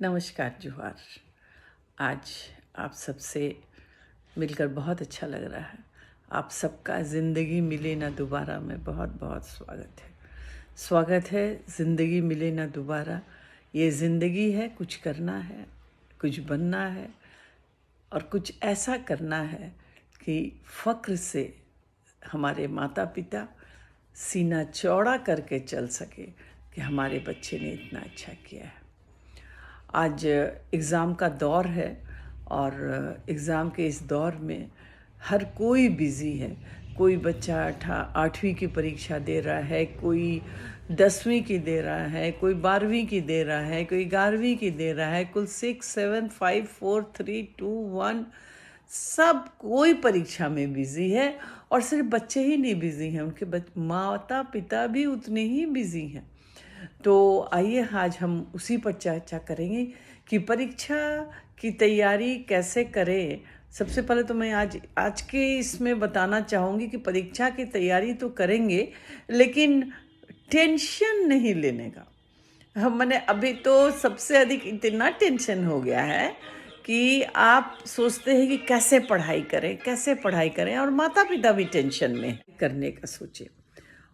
नमस्कार जोहार। आज आप सबसे मिलकर बहुत अच्छा लग रहा है। आप सबका ज़िंदगी मिले ना दोबारा में बहुत बहुत स्वागत है। स्वागत है ज़िंदगी मिले ना दोबारा। ये ज़िंदगी है, कुछ करना है, कुछ बनना है और कुछ ऐसा करना है कि फ़ख्र से हमारे माता पिता सीना चौड़ा करके चल सके कि हमारे बच्चे ने इतना अच्छा किया है। आज एग्ज़ाम का दौर है और एग्ज़ाम के इस दौर में हर कोई बिज़ी है। कोई बच्चा 8वीं की परीक्षा दे रहा है, कोई 10वीं की दे रहा है, कोई 12वीं की दे रहा है, कोई 11वीं की दे रहा है। कुल 6, 7, 5, 4, 3, 2, 1 सब कोई परीक्षा में बिज़ी है। और सिर्फ बच्चे ही नहीं बिज़ी हैं, उनके माता पिता भी उतने ही बिज़ी हैं। तो आइए आज हम उसी पर चर्चा करेंगे कि परीक्षा की तैयारी कैसे करें। सबसे पहले तो मैं आज के इसमें बताना चाहूँगी कि परीक्षा की तैयारी तो करेंगे, लेकिन टेंशन नहीं लेने का। हम मैंने अभी तो सबसे अधिक इतना टेंशन हो गया है कि आप सोचते हैं कि कैसे पढ़ाई करें और माता पिता भी टेंशन में करने का सोचे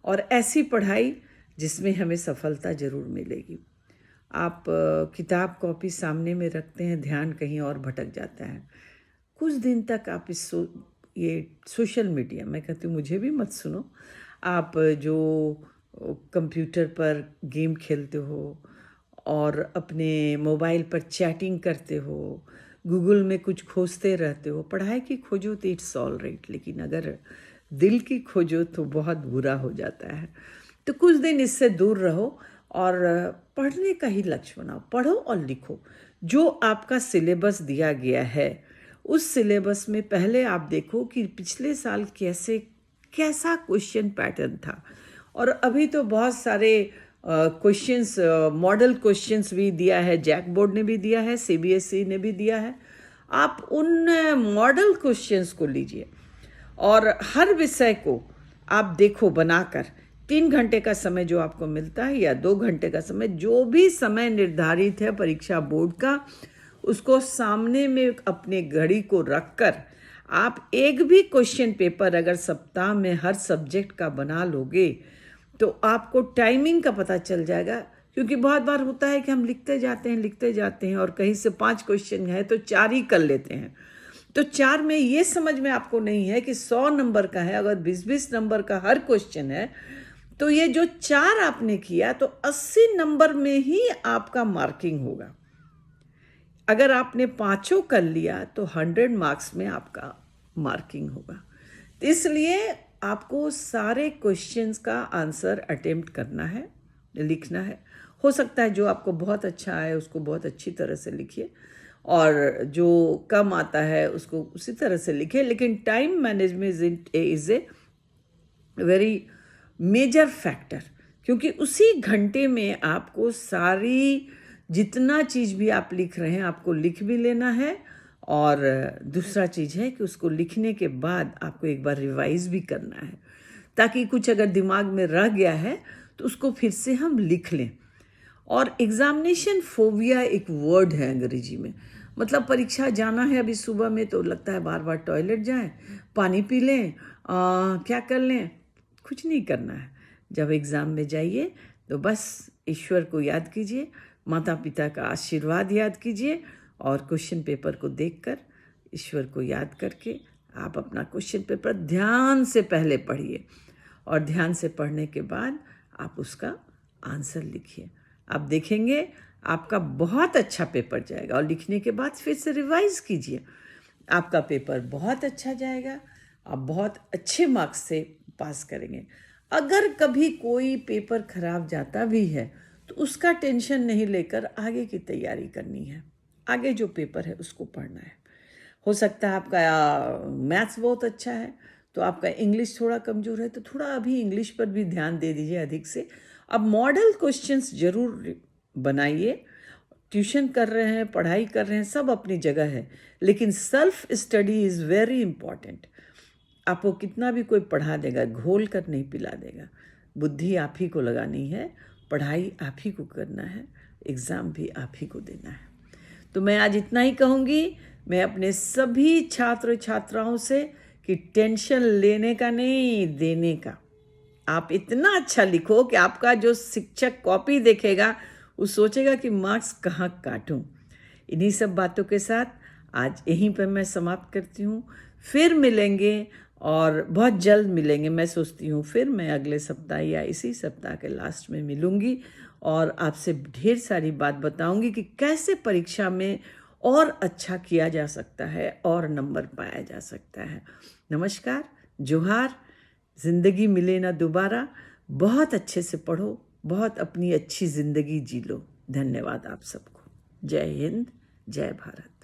और ऐसी पढ़ाई जिसमें हमें सफलता ज़रूर मिलेगी। आप किताब कॉपी सामने में रखते हैं, ध्यान कहीं और भटक जाता है। कुछ दिन तक आप ये सोशल मीडिया, मैं कहती हूँ मुझे भी मत सुनो। आप जो कंप्यूटर पर गेम खेलते हो और अपने मोबाइल पर चैटिंग करते हो, गूगल में कुछ खोजते रहते हो। पढ़ाई की खोजो तो इट्स ऑल राइट, लेकिन अगर दिल की खोजो तो बहुत बुरा हो जाता है। तो कुछ दिन इससे दूर रहो और पढ़ने का ही लक्ष्य बनाओ। पढ़ो और लिखो। जो आपका सिलेबस दिया गया है उस सिलेबस में पहले आप देखो कि पिछले साल कैसा क्वेश्चन पैटर्न था। और अभी तो बहुत सारे क्वेश्चंस, मॉडल क्वेश्चंस भी दिया है, जैक बोर्ड ने भी दिया है, सीबीएसई ने भी दिया है। आप उन मॉडल क्वेश्चंस को लीजिए और हर विषय को आप देखो बनाकर। 3 घंटे का समय जो आपको मिलता है या 2 घंटे का समय, जो भी समय निर्धारित है परीक्षा बोर्ड का, उसको सामने में अपने घड़ी को रखकर आप एक भी क्वेश्चन पेपर अगर सप्ताह में हर सब्जेक्ट का बना लोगे तो आपको टाइमिंग का पता चल जाएगा। क्योंकि बहुत बार होता है कि हम लिखते जाते हैं और कहीं से 5 क्वेश्चन है तो 4 ही कर लेते हैं। तो 4 में ये समझ में आपको नहीं है कि 100 नंबर का है, अगर 20-20 नंबर का हर क्वेश्चन है तो ये जो 4 आपने किया तो 80 नंबर में ही आपका मार्किंग होगा। अगर आपने 5 कर लिया तो 100 मार्क्स में आपका मार्किंग होगा। तो इसलिए आपको सारे क्वेश्चंस का आंसर अटेम्प्ट करना है, लिखना है। हो सकता है जो आपको बहुत अच्छा आए उसको बहुत अच्छी तरह से लिखिए और जो कम आता है उसको उसी तरह से लिखिए, लेकिन time management is a very major factor. क्योंकि उसी घंटे में आपको सारी जितना चीज़ भी आप लिख रहे हैं आपको लिख भी लेना है। और दूसरा चीज़ है कि उसको लिखने के बाद आपको एक बार रिवाइज भी करना है, ताकि कुछ अगर दिमाग में रह गया है तो उसको फिर से हम लिख लें। और एग्ज़ामिनेशन फोबिया एक वर्ड है अंग्रेजी में, मतलब परीक्षा जाना है अभी सुबह में तो लगता है बार बार टॉयलेट जाएं, पानी पी लें, क्या कर लें, कुछ नहीं करना है। जब एग्ज़ाम में जाइए तो बस ईश्वर को याद कीजिए, माता पिता का आशीर्वाद याद कीजिए और क्वेश्चन पेपर को देखकर ईश्वर को याद करके आप अपना क्वेश्चन पेपर ध्यान से पहले पढ़िए और ध्यान से पढ़ने के बाद आप उसका आंसर लिखिए। आप देखेंगे आपका बहुत अच्छा पेपर जाएगा और लिखने के बाद फिर से रिवाइज कीजिए, आपका पेपर बहुत अच्छा जाएगा, आप बहुत अच्छे मार्क्स से पास करेंगे। अगर कभी कोई पेपर खराब जाता भी है तो उसका टेंशन नहीं लेकर आगे की तैयारी करनी है, आगे जो पेपर है उसको पढ़ना है। हो सकता है आपका मैथ्स बहुत अच्छा है तो आपका इंग्लिश थोड़ा कमज़ोर है तो थोड़ा अभी इंग्लिश पर भी ध्यान दे दीजिए अधिक से। अब मॉडल क्वेश्चंस ज़रूर बनाइए। ट्यूशन कर रहे हैं, पढ़ाई कर रहे हैं, सब अपनी जगह है, लेकिन self study is very important. आपको कितना भी कोई पढ़ा देगा, घोल कर नहीं पिला देगा। बुद्धि आप ही को लगानी है, पढ़ाई आप ही को करना है, एग्ज़ाम भी आप ही को देना है। तो मैं आज इतना ही कहूँगी। मैं अपने सभी छात्र छात्राओं से कि टेंशन लेने का नहीं, देने का। आप इतना अच्छा लिखो कि आपका जो शिक्षक कॉपी देखेगा वो सोचेगा कि मार्क्स कहाँ काटूं। इन्हीं सब बातों के साथ आज यहीं पर मैं समाप्त करती हूँ। फिर मिलेंगे और बहुत जल्द मिलेंगे। मैं सोचती हूँ फिर मैं अगले सप्ताह या इसी सप्ताह के लास्ट में मिलूँगी और आपसे ढेर सारी बात बताऊँगी कि कैसे परीक्षा में और अच्छा किया जा सकता है और नंबर पाया जा सकता है। नमस्कार, जोहार। ज़िंदगी मिले ना दोबारा। बहुत अच्छे से पढ़ो, बहुत अपनी अच्छी ज़िंदगी जी लो। धन्यवाद आप सबको। जय हिंद, जय भारत।